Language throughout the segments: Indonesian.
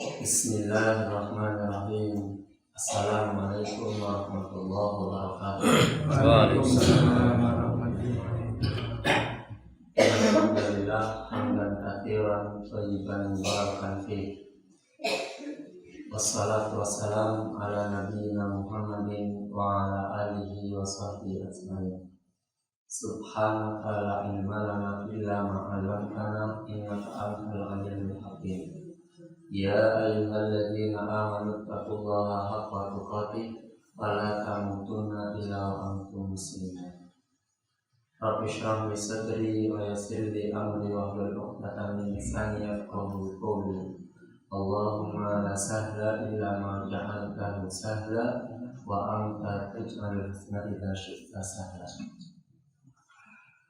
Bismillahirrahmanirrahim. Assalamualaikum warahmatullahi wabarakatuh. Waalaikumsalam warahmatullahi wabarakatuh. Alhamdulillah hamdan katsiran thayyiban mubarakan fihi. Wassalatu wassalamu ala nabiyyina Muhammadin wa ala alihi wa sahbihi ajmain. Subhanaka la ilma lana illa ma 'allamtana innaka antal alimul hakim. Ya ayyuhalladzina amanu taqullaha haqqa tuqatih wa la tamutunna illa wa antum muslimun. Rabbi shrah li sadri wa yassir li amri wa hlul 'uqdatam min lisani yafqahu qawli. Allahumma la sahla illa ma ja'altahu sahla wa anta taj'alul husna idza syi'ta sahla.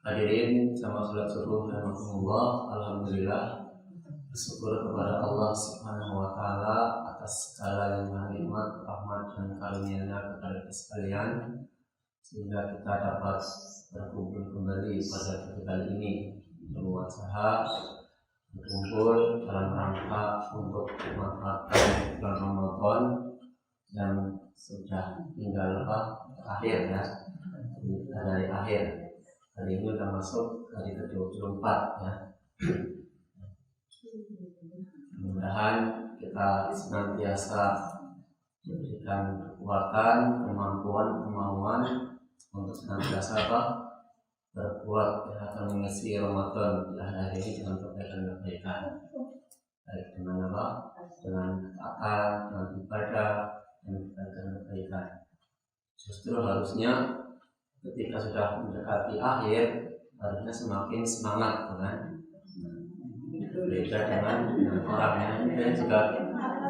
Hadirin jamaah salat subuh rahimakumullah, alhamdulillah bersyukur kepada Allah Subhanahu wa taala atas segala limpahan nikmat, rahmat dan karunia-Nya kepada kita sekalian, sehingga kita dapat berkumpul kembali pada kali ini bermuasaha berkumpul dalam rangka untuk memanfaatkan bulan Ramadan yang sudah tinggal akhir ya, dari akhir. Hari ini sudah masuk hari ke-24 ya. Mudah-mudahan kita senantiasa diberikan kekuatan, kemampuan, kemauan untuk senantiasa berbuat ya, akan mengisi Ramadan hari ini dengan kebaikan-kebaikan, baik dengan dengan ketaatan, dengan ibadah dan kebaikan. Justru harusnya ketika sudah mendekati akhir, harusnya semakin semangat, kan? Beda dengan orang yang juga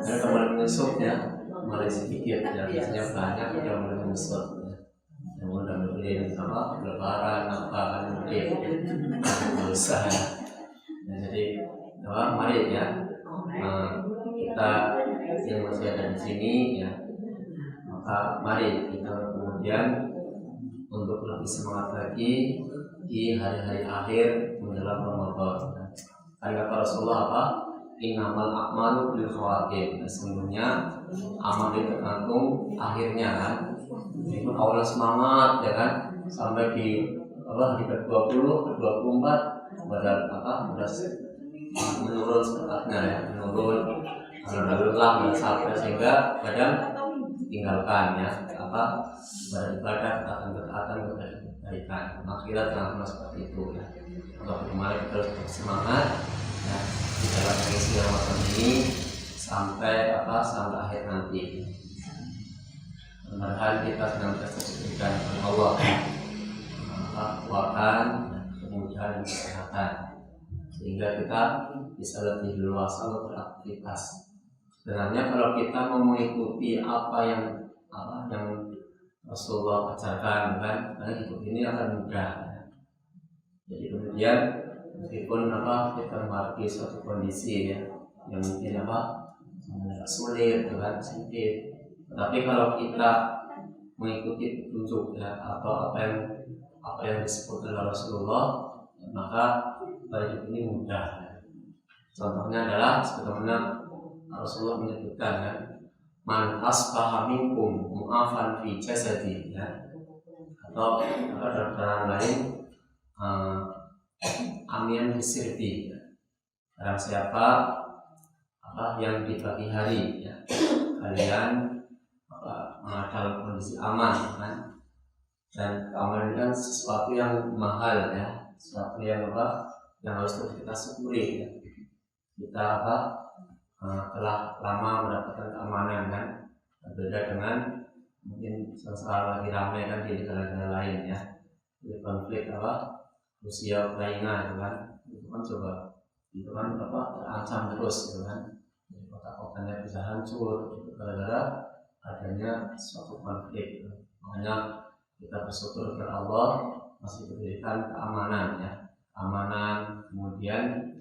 ada mulai menyusup ya, mulai sedikit ya, biasanya banyak yang mulai menyusup ya. Yang udah beli lebaran apa mungkin berusaha ya. Jadi mari ya, kita yang masih ada di sini ya, maka mari kita kemudian untuk lebih semangat lagi di hari-hari akhir menjelang Ramadan. Kan kata Rasulullah apa? Innamal a'malu bil khawatim. Sesungguhnya amal itu tergantung akhirnya kan. Itu awalnya semangat ya kan, sampai di di ke-20, ke-24 badan udah menurun semangatnya ya, menurun lelah sampai sehingga kadang tinggalkan ya beribadah ketaatan kebaikan. Akhirnya jangan seperti itu ya. Untuk kemarin kita harus bersemangat ya, di dalam mengisi Ramadan ini sampai sampai akhir nanti. Mudah-mudahan kita sedang diberikan oleh Allah kekuatan, kemudahan dan kesehatan, sehingga kita bisa lebih luas beraktivitas. Sebenarnya kalau kita mau mengikuti apa yang Rasulullah ajarkan kan, hidup ini akan mudah ya. Jadi kemudian meskipun kita menghadapi suatu kondisi ya yang mungkin sulit kan, sedikit, tetapi kalau kita mengikuti petunjuk ya atau apa yang disebut oleh Rasulullah, maka hidup ini mudah ya. Contohnya adalah sebagaimana Rasulullah menyebutkan ya, man asbaha minkum mu'afan fi jasadi ya, atau dalam lain amin bisirbi ya. Barang siapa yang di pagi hari ya, kalian dalam kondisi aman kan, dan keamanan kan sesuatu yang mahal ya, sesuatu yang yang harus kita syukuri ya. Kita telah lama mendapatkan keamanan kan, berbeda dengan mungkin sekarang lagi ramai kan di negara-negara lain ya, di konflik Rusia Ukraina itu kan, itu kan terancam terus gitu kan, kota-kotanya bisa hancur gitu, gara-gara adanya suatu konflik gitu. Makanya kita bersyukur kepada Allah masih diberikan keamanan ya, keamanan, kemudian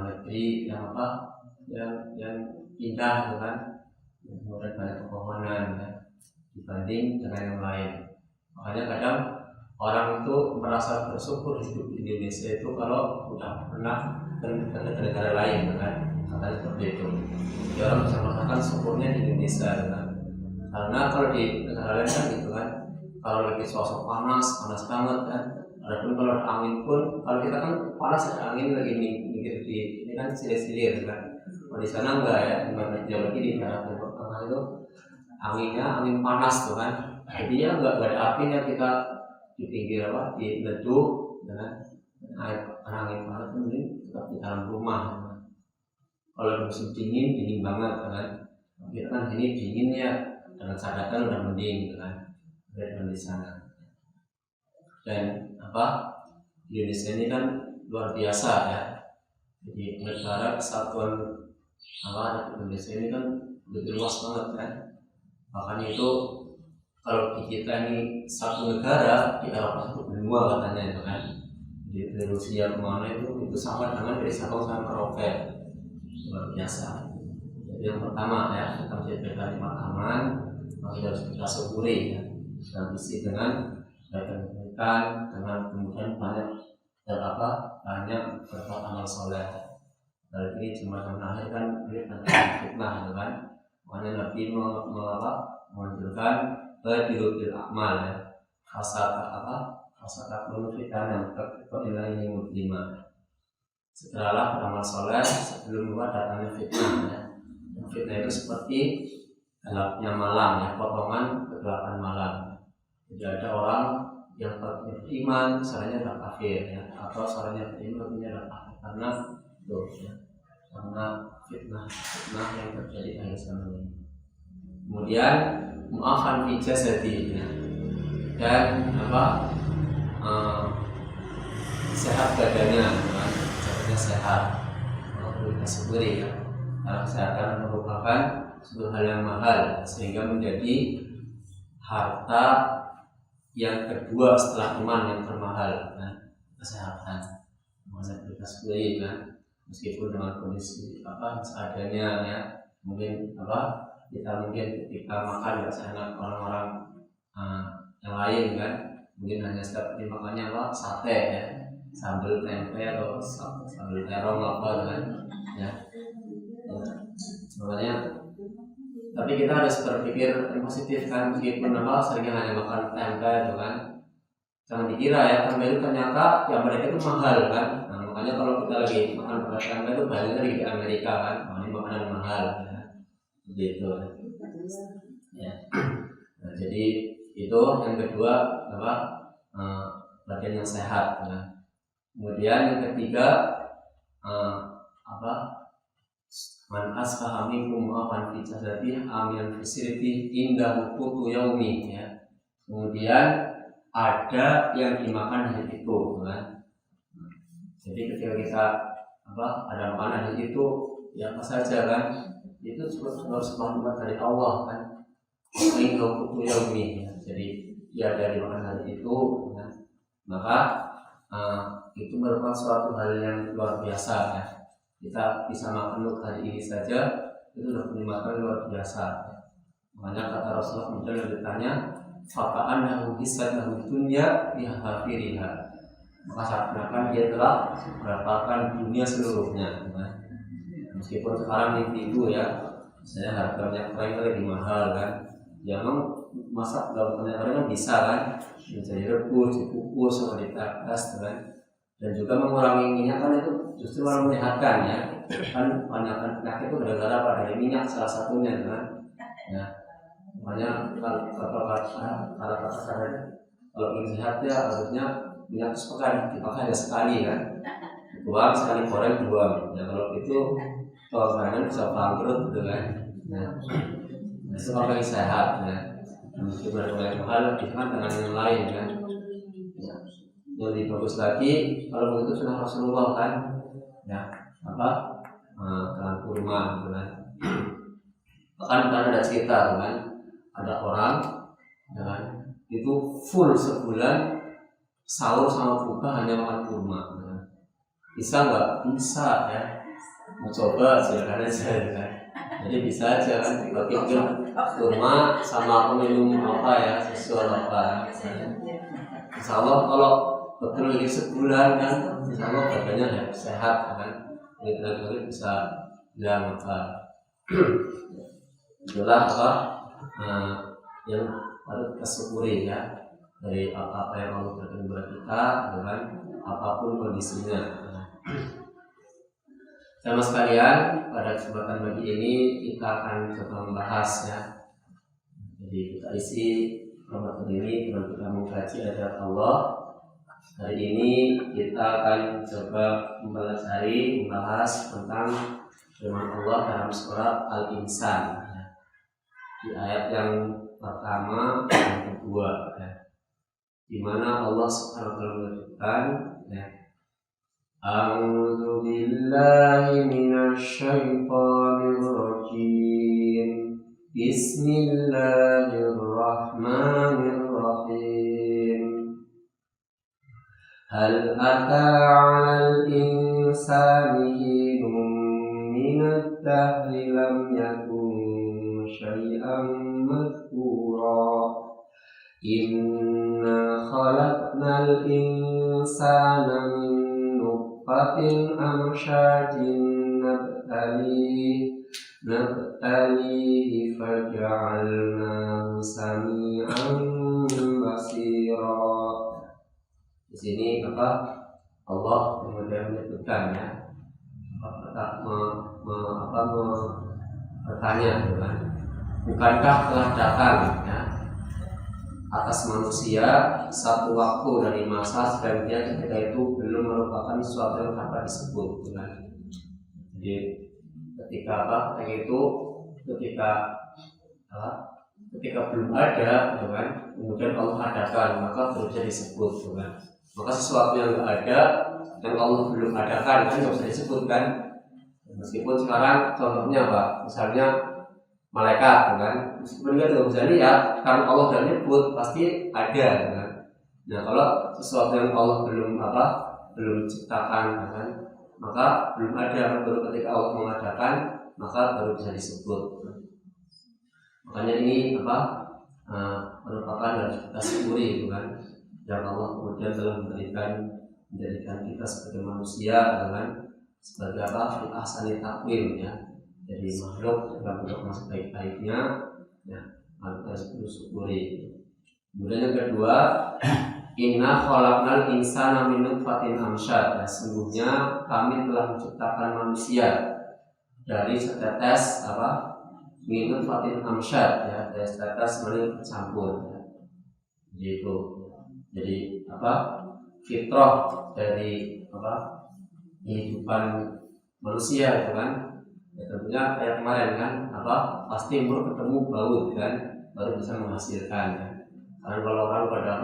negeri yang yang indah gitu kan, kemudian banyak pepohonan ya, dibanding dengan yang lain. Makanya kadang orang itu merasa bersyukur hidup di Indonesia itu kalau udah pernah ke negara lain kan, katanya seperti itu. Jadi orang bisa merasakan syukurnya di Indonesia kan. Karena kalau di negara lain kan gitu kan, kalau lagi suasana panas banget kan, adapun kalau ada angin pun, kalau kita kan panas ada angin lagi mikir di ini kan silir-silir kan. Kalau di sana enggak ya, jauh lagi di daerah Timur Tengah itu anginnya angin panas tuh kan. Jadi ya enggak ada apinya, kita di pinggir di leduk dengan air angin panas mending tetap di dalam rumah. Kalau musim dingin banget kan, kita kan sini dingin ya, dengan catatan udah mending gitu kan, dari di sana. Dan Indonesia ini kan luar biasa ya. Jadi negara kesatuan Indonesia ini kan lebih luas banget kan. Makanya itu kalau di kita ini satu negara di Eropa satu benua katanya itu kan. Jadi dari Rusia kemana itu sama dengan dari Sabang sampai Merauke, luar biasa. Jadi yang pertama ya, kita menjadi 5 aman, maka harus kita syukuri ya, dan isi dengan kebaikan, dengan kemudian banyak berbuat amal soleh. Dari ini cuma melahirkan fitnah, kan? Makanya Nabi menganjurkan badilul amal ya, hasad fitnah yang bernilai lima. Segeralah beramal soleh sebelum datangnya fitnah ya. Fitnah itu seperti gelapnya malam ya, potongan kegelapan malam. Jadi ada orang yang beriman, caranya adalah kafir ya, atau caranya beriman adalah kafir karena itu ya, karena fitnah yang terjadi di akhir zaman ini. Kemudian mu'afan fi jasadi ya, dan sehat badannya, badannya sehat, kita syukuri ya. Karena kesehatan merupakan suatu hal yang mahal sehingga menjadi harta yang kedua setelah iman yang termahal kan, kesehatan. Makanya kita syukuri kan, meskipun dengan kondisi seadanya ya, mungkin kita ketika makan tidak seenak orang-orang yang lain kan, mungkin hanya setiap makannya sate ya, sambal tempe atau sambal terong kan ya. Makanya tapi kita harus berpikir yang positif kan, meskipun seringnya hanya makan tempe itu kan, jangan dikira ya tempe itu ternyata yang mereka itu mahal kan. Nah, makanya kalau kita lagi makan tempe itu banyaknya di Amerika kan, ini makanan mahal ya, begitu ya. Nah, jadi itu yang kedua badan yang sehat ya. Kemudian yang ketiga man asbaha minkum mu'afan fi jasadihi aminan fi sirrihi inda qutu yaumi ya. Kemudian ada yang dimakan hari itu kan. Jadi ketika kita ada makanan hari itu ya apa saja kan, itu harus rahmat dari Allah kan. Inda qutu yaumi ya. Jadi dia dari makan hari itu kan. Maka itu merupakan suatu hal yang luar biasa ya. Kita bisa makan untuk hari ini saja itu sudah kenikmatan luar biasa. Makanya kata Rasulullah kemudian ditanya, "Faka'an lahu hisad lahu dunya bi hafiriha." Maka seakan-akan dia telah mendapatkan dunia seluruhnya. Meskipun sekarang itu ya, misalnya harga minyak goreng lagi mahal kan, ya memang masak dalam minyak goreng kan bisa kan, bisa direbus, dikukus, sama ditakas kan. Dan juga mengurangi minyak kan itu justru malah menyehatkan ya. Kan banyakkan penyakit itu gara-gara dari minyak salah satunya kan. Ya. Makanya kata saya kalau ingin sehat ya harusnya minyak sepekan dipakai sekali kan. Buang sekali goreng buang. Ya kalau itu gorengan bisa bangkrut gitu kan. Ya. Itu pakai sehat ya. Meskipun ada mahal dimakan dengan yang lain kan. Ya. Yang lebih bagus lagi kalau begitu sunnah Rasulullah kan ya dengan kurma gitu kan. Bahkan ada cerita kan, ada orang kan itu full sebulan sahur sama buka hanya makan kurma kan. Bisa nggak? Bisa ya, mau coba silakan aja kan. Jadi bisa aja kan, pikir kurma sama minum ya sesuatu kan. Insya Allah kalau betul lagi sebulan kan, insya Allah badannya sehat kan. langit bisa bilang apa itulah apa yang harus kita syukuri ya dari apa yang Allah berikan kepada kita dengan apapun kondisinya. Sama sekalian, pada kesempatan pagi ini kita akan coba membahas ya. Jadi kita isi Ramadan ini dengan kita mengkaji ayat Allah. Hari ini kita akan coba membahas tentang firman Allah dalam surat Al-Insan ya. Di ayat yang pertama dan kedua ya. Di mana Allah Subhanahu wa taala menyebutkan ya, A'udzu billahi minasy syaithanir rajim. Bismillahirrahmanirrahim. Hal ata 'alal insani hinun minad dahri lam yakun syai'an madhkura. Inna khalaqnal insana min nutfatin amsyajin nabtalihi faja'alnahu sami'an basira. Di sini Allah kemudian menyebutkan ya, bertanya kan, bukankah telah datang ya atas manusia satu waktu dari masa dan dia ketika itu belum merupakan sesuatu yang dapat disebut kan? Jadi ketika belum ada kan, kemudian Allah adakan, maka baru bisa disebut kan? Maka sesuatu yang tidak ada dan Allah belum adakan kan nggak bisa disebut kan? Meskipun sekarang contohnya apa? Misalnya malaikat kan, meskipun kita tidak bisa lihat karena Allah sudah nyebut pasti ada kan? Nah kalau sesuatu yang Allah belum ciptakan kan, maka belum ada, baru ketika Allah mengadakan maka baru bisa disebut. Makanya ini merupakan harus kita syukuri kan, yang Allah kemudian telah menjadikan kita sebagai manusia kan, sebagai fi ahsani taqwim ya. Jadi makhluk dalam bentuk yang sebaik-baiknya ya, harus bersyukuri. Kemudian yang kedua, inna khalaqnal insana min nutfatin amsyad. Sesungguhnya kami telah menciptakan manusia dari setetes min nutfatin amsyad ya, dari setetes mani bercampur ya. Gitu. Jadi fitrah dari kehidupan manusia itu kan. Ya, tentunya kayak kemarin kan pasti mulut ketemu baut kan baru bisa menghasilkan kan. Karena kalau orang pada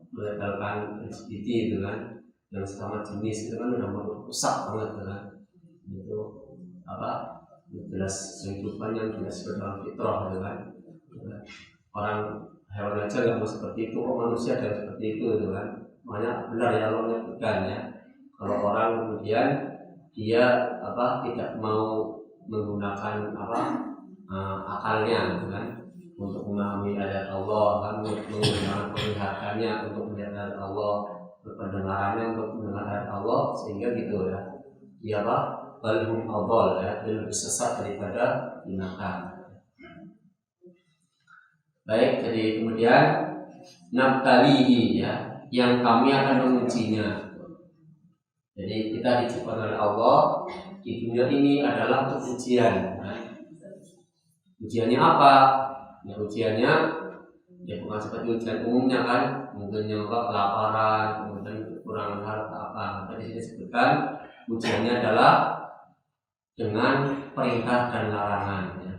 melegalkan LGBT itu kan yang sama jenis itu kan udah merusak banget kan. Itu jelas kehidupan yang jelas dalam fitrah gitu kan. Orang hewan aja nggak mau seperti itu, kok manusia ada seperti itu gitu kan. Makanya benar ya Allah menyebutkan ya, kalau orang kemudian dia tidak mau menggunakan akalnya gitu kan untuk memahami ayat Allah kan, menggunakan penglihatannya untuk melihat ayat Allah, pendengarannya untuk mendengar ayat Allah, sehingga gitu ya dia balhum adol ya, dia lebih sesat daripada binatang. Baik, jadi kemudian nabtalihi ya, yang kami akan mengujinya. Jadi kita diciptakan oleh Allah di dunia ini adalah untuk ujian. Ujiannya apa? Ya ujiannya ya bukan seperti ujian umumnya kan, mungkin yang kelaparan, kemudian kekurangan harta apa. Tadi saya sebutkan ujiannya adalah dengan perintah dan larangan. Ya.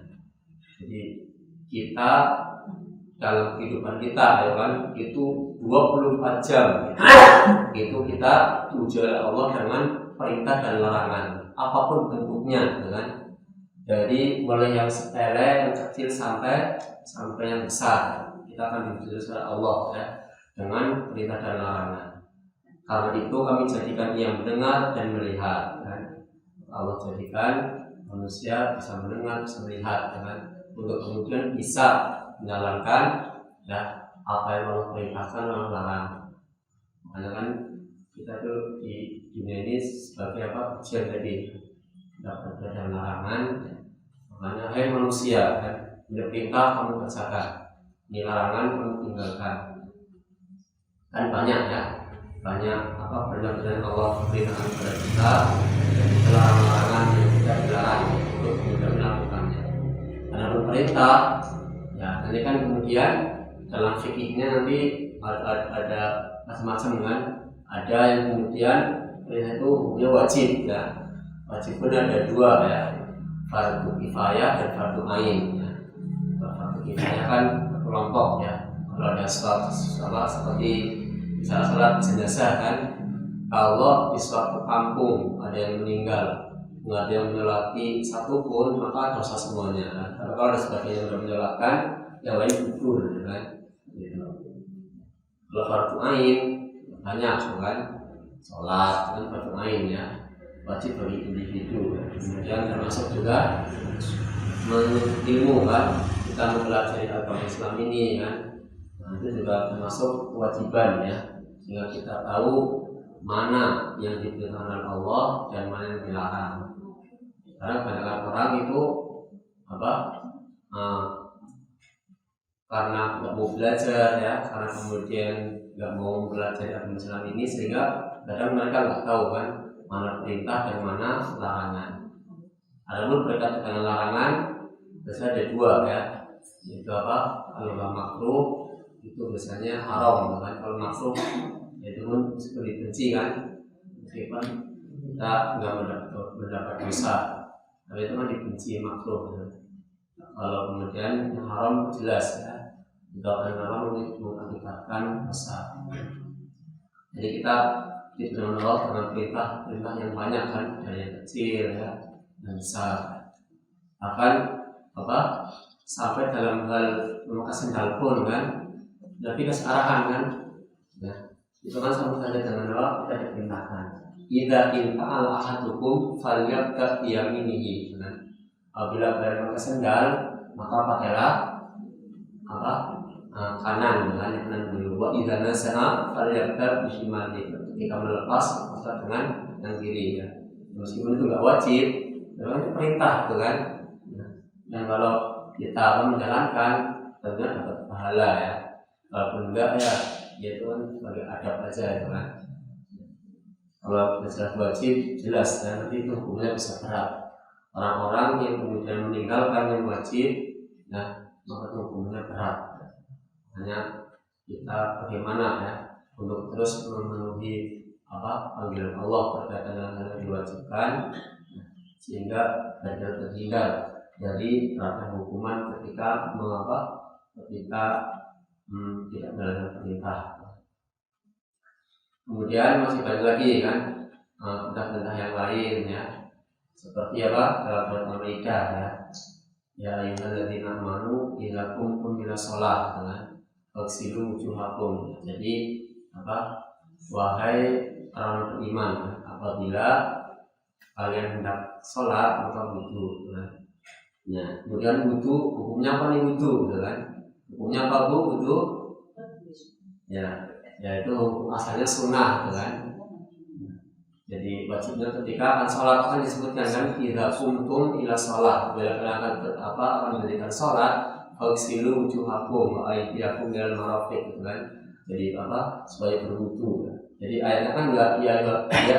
Jadi kita dalam kehidupan kita ya kan itu 24 jam itu kita diuji oleh Allah dengan perintah dan larangan apapun bentuknya ya kan. Dari mulai yang sepele, yang kecil sampai yang besar kita akan diuji oleh Allah ya dengan perintah dan larangan. Karena itu kami jadikan ia mendengar dan melihat kan. Allah jadikan manusia bisa mendengar, bisa melihat ya kan, untuk kemudian bisa menjalankan ya apa yang Allah perintahkan, Allah larang. Makanya kan kita tuh di dunia ini sebagai apa, ujian tadi, dapat ada larangan. Makanya hai manusia kan, ini perintah kamu kerjakan, ini larangan kamu tinggalkan. Kan banyak ya, banyak apa perintah Allah perintahkan kepada kita, dan larangan yang tidak dilarang untuk tidak melakukannya. Karena perintah, ya nanti kan kemudian dalam fikihnya nanti ada macam-macam kan. Ada yang kemudian perintah itu hukumnya wajib ya. Wajib pun ada dua ya, fardu kifayah dan fardu ain ya. Fardu kifayah kan kelompok ya. Kalau ada sholat seperti misalnya sholat jenazah kan, kalau di suatu kampung ada yang meninggal, nggak ada yang menyolati satu pun, maka dosa semuanya kan. Tapi kalau ada sebagian yang sudah menyolatkan, yang lain gugur kan. Gitu. Kalau fardu ain banyak kan, sholat kan fardu ain ya, wajib bagi individu. Kemudian termasuk juga ilmu kan, kita mempelajari agama Islam ini kan, nah, itu juga termasuk kewajiban ya, sehingga kita tahu mana yang diperintahkan Allah dan mana yang dilarang. Karena banyak orang itu apa? Karena nggak mau belajar ya, karena kemudian nggak mau belajar agama Islam ini, sehingga kadang mereka nggak tahu kan mana perintah dan mana larangan. Adapun berkaitan dengan larangan, biasanya ada dua ya, yaitu apa? Kalau makruh itu biasanya haram kan. Kalau makruh itu pun dibenci kan, meskipun kita nggak mendapat dosa, tapi itu kan dibenci makruh kan. Kalau kemudian yang haram jelas ya, tidak haram mengakibatkan dosa. Jadi kita diberi Allah dengan perintah yang banyak kan, dari yang kecil ya dan besar. Bahkan apa sampai dalam hal memakai sendal pun kan, tapi kesarahan kan, ya itu kan sama saja dengan Allah kita diperintahkan. Idza inta'al ahadukum falyabda biyaminihi kan. Apabila kalian pakai sendal, maka pakailah apa kanan dengan yang kanan dulu. Wa idza nasa'a falyabda bishimali. Ketika melepas maka dengan yang kiri ya. Meskipun itu nggak wajib, tapi itu perintah tuh kan. Dan kalau kita menjalankan tentunya dapat pahala ya. Walaupun enggak ya, itu kan sebagai adab aja itu kan. Kalau sudah wajib jelas ya, nanti itu hukumnya bisa berat. Orang-orang yang kemudian meninggalkan yang wajib, nah maka itu hukumnya berat. Hanya kita bagaimana ya untuk terus memenuhi apa panggilan Allah berkaitan dengan hal yang diwajibkan, sehingga tidak terhindar dari rasa hukuman ketika tidak menjalankan perintah. Kemudian masih banyak lagi kan perintah-perintah yang lain ya, seperti apa dalam surat Al-Maidah ya, ya ayyuhalladzina amanu idza qumtum ila shalah kan, faghsilu wujuhakum. Jadi apa, wahai orang beriman, apabila kalian hendak sholat maka wudu kan. Ya, kemudian wudu hukumnya apa nih wudu kan? Hukumnya apa bu wudu? Ya, yaitu hukum asalnya sunnah kan. Jadi wajibnya ketika akan sholat kan disebutkan kan idza qumtum ila shalah, bila kalian akan mendirikan sholat faghsilu wujuhakum wa aydiyakum ilal marafiq kan. Jadi apa? Supaya berwudu. Jadi ayatnya kan enggak ya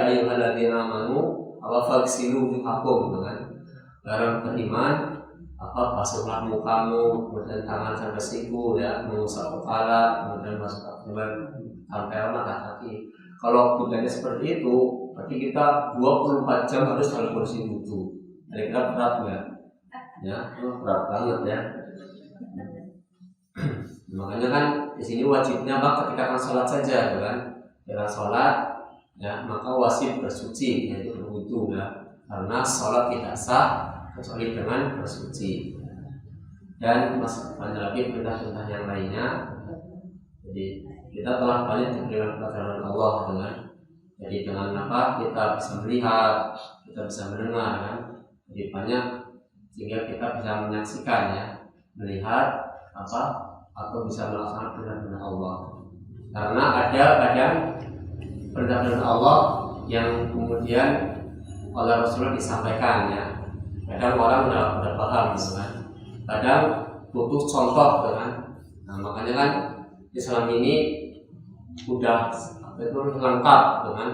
ayyuhalladzina amanu apa faghsilu wujuhakum kan. Orang beriman apa basuhlah mukamu, kemudian tangan sampai siku ya, mengusap kepala, kemudian masuk sampai mata kaki. Kalau budaya seperti itu, berarti kita 24 jam harus dalam kondisi wudu. Kira-kira berat nggak? Ya, berat banget ya. Makanya kan di sini wajibnya apa? Ketika akan sholat saja, kan? Ketika sholat, ya maka wajib bersuci, yaitu berwudu ya. Karena sholat tidak sah kecuali dengan bersuci. Dan masih banyak lagi perintah-perintah yang lainnya. Jadi kita telah banyak diberikan pelajaran Allah dengan. Jadi dengan apa? Kita bisa melihat, kita bisa mendengar kan. Jadi banyak sehingga kita bisa menyaksikan ya, melihat apa atau bisa melaksanakan perintah Allah. Karena ada kadang perintah-perintah Allah yang kemudian oleh Rasulullah disampaikan ya. Kadang orang udah paham gitu kan, kadang butuh contoh gitu kan. Nah makanya kan Islam ini udah itu lengkap gitu kan,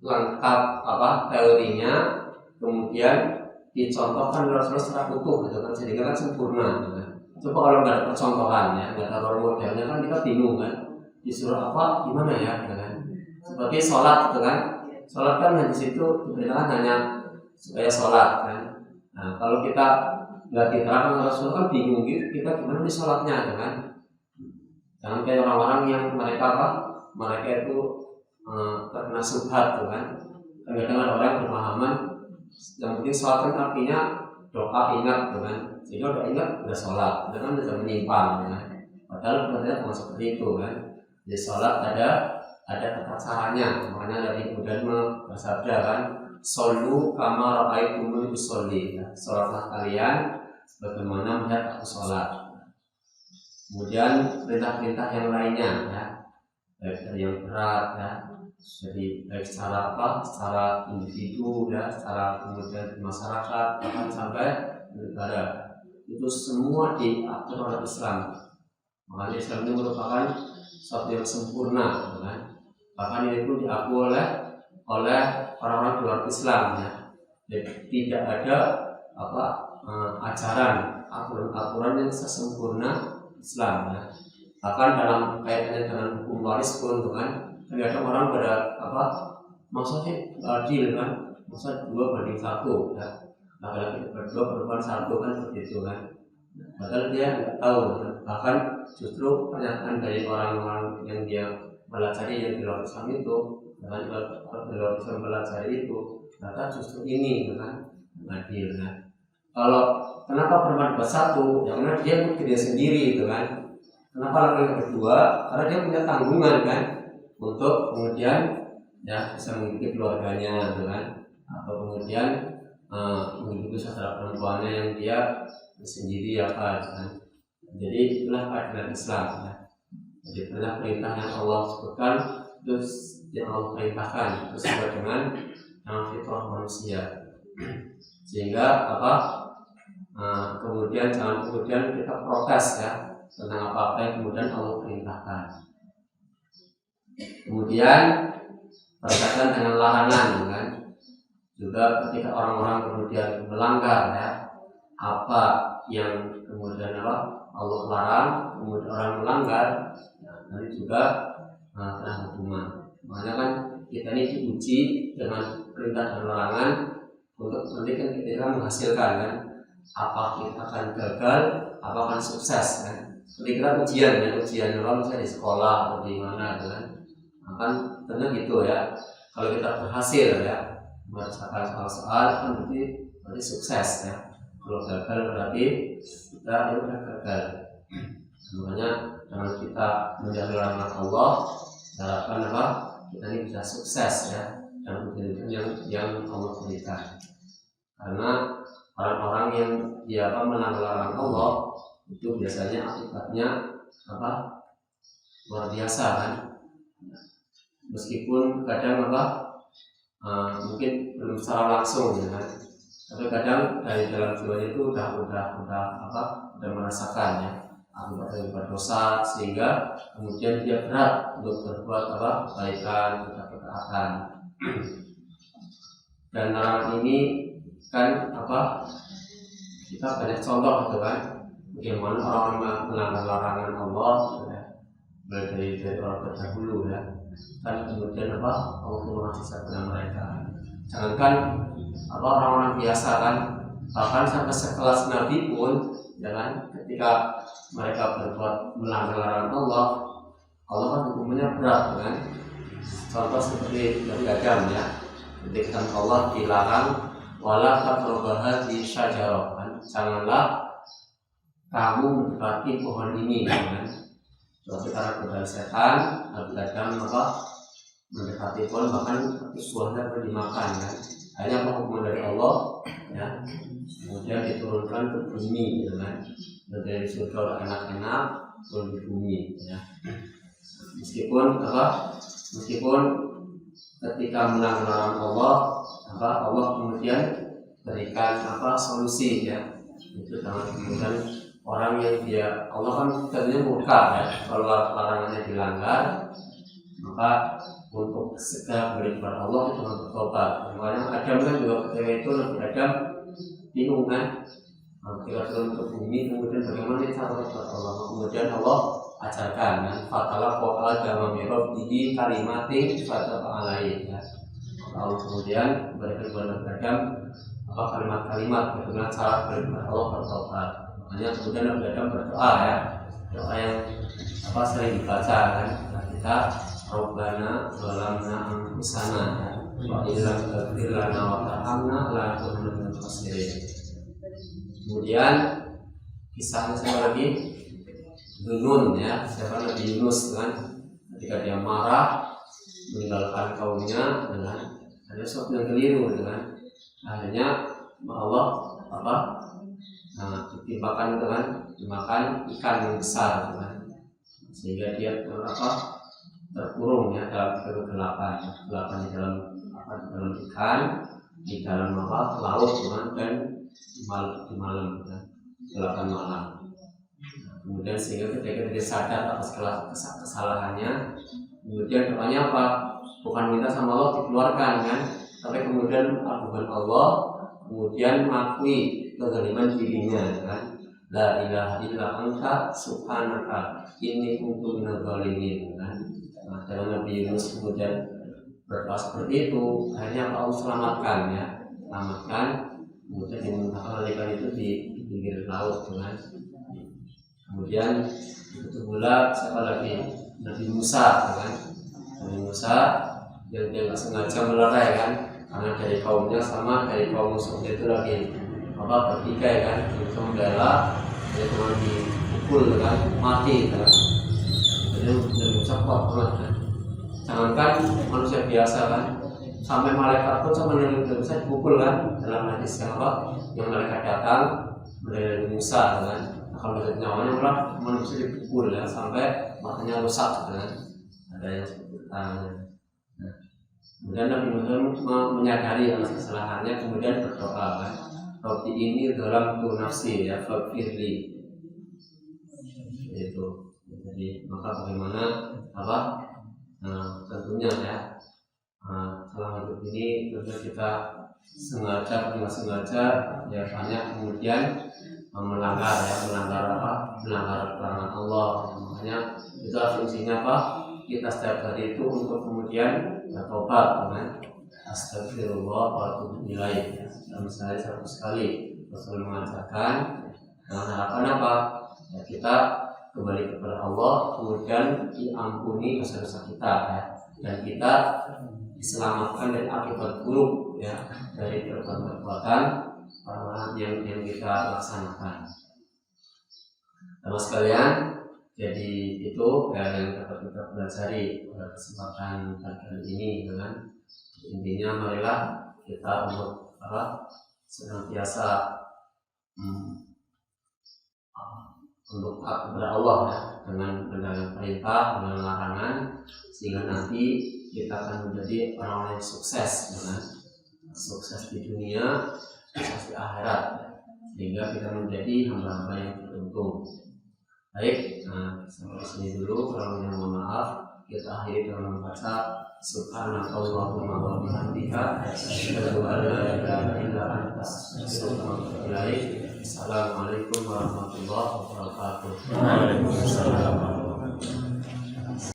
lengkap teorinya, kemudian dicontohkan oleh Rasulullah secara utuh gitu kan, sehingga kan sempurna gitu kan. Coba kalau nggak ada percontohan ya, nggak ada role modelnya kan kita bingung kan, disuruh apa gimana ya gitu kan. Seperti sholat gitu kan, sholat kan di situ diberitakan hanya supaya sholat kan. Nah kalau kita nggak diterangkan oleh Rasulullah kan bingung gitu, kita gimana di sholatnya gitu kan. Jangan kayak orang-orang yang mereka itu terkena subhat tuh kan. Kadang ada orang yang berpahaman yang penting sholat kan artinya doa ingat tuh kan. Sehingga udah ingat udah sholat, itu kan udah menyimpang kan. Padahal sebenarnya bukan seperti itu kan. Jadi sholat ada tata caranya. Makanya Nabi kemudian bersabda kan, "Shollu kama ra'aitumuni usolli." Sholatlah kalian bagaimana melihat aku sholat. Kemudian perintah-perintah yang lainnya ya, baik dari yang berat ya, jadi baik secara individu ya, secara kemudian di masyarakat bahkan sampai negara, itu semua diatur oleh Islam. Makanya Islam ini merupakan suatu yang sempurna kan? Bahkan ini pun diakui oleh orang-orang luar Islam ya. Jadi tidak ada aturan yang sesempurna Islam ya. Bahkan dalam kaitannya dengan hukum waris pun kan, kadang orang pada maksudnya adil kan, maksud 2/1 ya. Laki-laki berdua perempuan 1 kan seperti itu kan. Padahal dia nggak tahu kan. Bahkan justru pernyataan dari orang-orang yang dia pelajari yang di luar Islam itu, dan di luar Islam pelajari itu, ternyata justru ini kan adil kan. Kalau kenapa perempuan bersatu? Ya karena dia bekerja sendiri itu kan. Kenapa laki-laki berdua? Karena dia punya tanggungan kan untuk kemudian ya bisa menghidupi keluarganya gitu kan, atau kemudian menghidupi saudara perempuannya yang dia sendiri kan. Jadi itulah keadilan Islam ya. Jadi perintah yang Allah sebutkan terus yang Allah perintahkan itu sesuai dengan fitrah manusia. Sehingga kemudian jangan kemudian kita protes ya tentang apa-apa yang kemudian Allah perintahkan. Kemudian berkaitan dengan larangan kan, juga ketika orang-orang kemudian melanggar ya apa yang kemudian Allah larang, kemudian orang melanggar, nanti juga kena hukuman. Makanya kan kita ini diuji dengan perintah dan larangan untuk nanti kan kita menghasilkan kan, apa kita akan gagal, apa akan sukses kan. Seperti kita ujian misalnya di sekolah atau di mana kan, akan tentu gitu ya. Kalau kita berhasil ya mengerjakan soal-soal kan berarti sukses ya. Kalau gagal berarti kita udah gagal. Sebenarnya dengan kita menjadi larangan Allah, harapkan kita ini bisa sukses ya dan ujian yang Allah berikan. Karena orang-orang yang dia melanggar larangan Allah itu biasanya akibatnya luar biasa kan. Meskipun kadang mungkin belum secara langsung ya kan, tapi kadang dari dalam jiwanya itu udah merasakan ya akibat dosa, sehingga kemudian dia berat untuk berbuat kebaikan, ketaatan. Dan larangan ini kan kita banyak contoh gitu kan, bagaimana orang melanggar larangan Allah ya, mulai dari orang terdahulu ya. Dan kemudian Allah mengasih kepada mereka. Jangankan orang-orang biasa kan, bahkan sampai sekelas Nabi pun, jangan ketika mereka berbuat melanggar larangan Allah, Allah kan hukumnya berat kan. Contoh seperti Nabi Adam ya, ketika Allah dilarang wala taqrabu di syajarah kan, janganlah kamu mendekati pohon ini kan. Suatu cara godaan setan, Nabi Adam mendekati pohon, bahkan buahnya dimakan kan. Hanya hukuman dari Allah ya, kemudian diturunkan ke bumi gitu kan. Dari surga enak-enak turun di bumi ya. Meskipun ketika melanggar Allah, Allah kemudian berikan solusi ya. Itu kemudian orang yang dia Allah kan tentunya murka ya kalau larangannya dilanggar, maka untuk segera kembali kepada Allah itu bertobat. Makanya Adam kan juga ketika itu Nabi Adam bingung kan, ketika turun ke bumi kemudian bagaimana cara kepada Allah. Kemudian Allah ajarkan kan, fatalah Adam mirabbihi kalimatin fataba alaihi ya. Allah kemudian berikan kepada Nabi Adam kalimat-kalimat bagaimana cara kembali kepada Allah bertobat. Makanya kemudian Nabi Adam berdoa ya, doa yang sering dibaca kan, kita Rabbana zalamna anfusana wa illam taghfir lana wa tarhamna lanakunanna minal khasirin. Kemudian kisahnya siapa lagi? Nun ya, siapa Nabi Yunus kan, ketika dia marah meninggalkan kaumnya dengan ada sesuatu yang keliru dengan akhirnya Allah ditimpakan dimakan ikan yang besar kan, sehingga dia terkurung ya dalam kegelapan di dalam ikan, di dalam laut dan di malam ya, kegelapan malam. Kemudian sehingga ketika dia sadar atas kesalahannya, kemudian doanya bukan minta sama Allah dikeluarkan kan, tapi kemudian agungan Allah, kemudian mengakui kezaliman dirinya kan. La ilaha illa anta subhanaka inni kuntu minadz zalimin kan. Nah, dalam Nabi Yunus kemudian berdoa seperti itu, akhirnya Allah selamatkan ya, kemudian dimuntahkan ikan itu di pinggir laut kan. Kemudian itu pula siapa lagi? Nabi Musa kan. Nabi Musa yang dia nggak sengaja melerai kan, karena dari kaumnya sama dari kaum musuh itu lagi bertikai kan, itu membela, dia cuma dipukul kan, mati kan. Jadi Musa kuat banget kan. Jangankan manusia biasa kan, sampai malaikat pun sama Nabi Musa dipukul kan. Dalam hadis yang malaikat datang dari Musa kan, kalau dari nyawanya malah manusia dipukul ya sampai matanya rusak kan. Ada yang seperti tangannya. Kemudian Nabi Musa menyadari atas kesalahannya, kemudian berdoa kan, Rabbi ini dalam tu nafsi ya faghfirli. Itu. Jadi maka bagaimana tentunya ya selama hidup ini tentu kita sengaja tidak sengaja ya banyak kemudian melanggar larangan Allah. Makanya itu fungsinya kita setiap hari itu untuk kemudian bertobat kan, astagfirullah wa atubu ilaih ya. Dalam sehari 100 kali Rasul mengajarkan dengan harapan ya, kita kembali kepada Allah, kemudian diampuni dosa-dosa kita ya, dan kita diselamatkan dari akibat buruk ya, dari perbuatan yang kita laksanakan. Teman sekalian, jadi itu yang dapat kita pelajari pada kesempatan kali ini dengan intinya marilah kita untuk senantiasa untuk taat kepada Allah ya, dengan perintah, dengan larangan, sehingga nanti kita akan menjadi orang-orang yang sukses dengan sukses di dunia, sukses di akhirat ya, sehingga kita menjadi hamba-hamba yang beruntung. Baik, sampai sini dulu. Kalau mohon maaf, kita akhiri dengan membaca Subhanallahumma wa bihamdika asyhadu an la ilaha illa anta astaghfiruka wa atubu ilaik. Assalamualaikum warahmatullahi wabarakatuh. Waalaikumsalam.